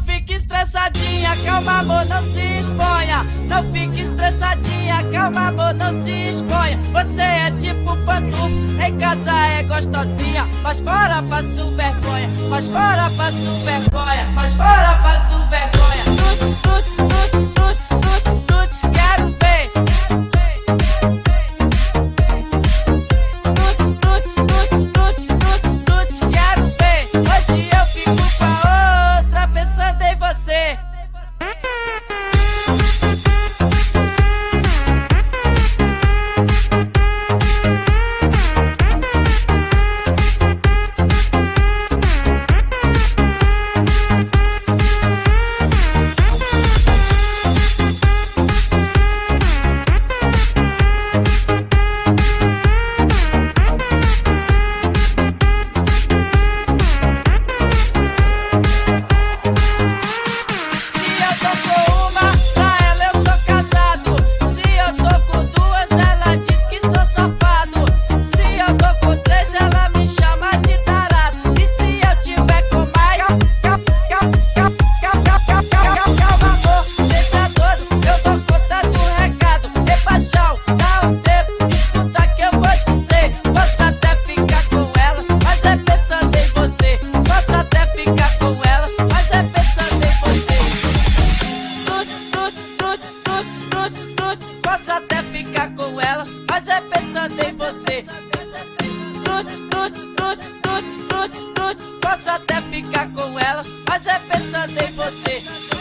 fique estressadinha, calma amor, não se exponha. Não fique estressadinha, calma amor, não se exponha. Você é tipo pantufa, em casa é gostosinha, mas fora passo vergonha, mas fora passo vergonha, mas fora passo vergonha. Tuts, tuts, tuts, tuts, tuts, tuts, quero ver. Tuts, tuts, tuts, tuts, tuts, tuts, quero ver. Hoje eu fico com a outra pensando em você. Posso até ficar com elas, mas é pensando em você. Tuts, tuts, tuts, tuts, tuts, tuts. Posso até ficar com elas, mas é pensando em você.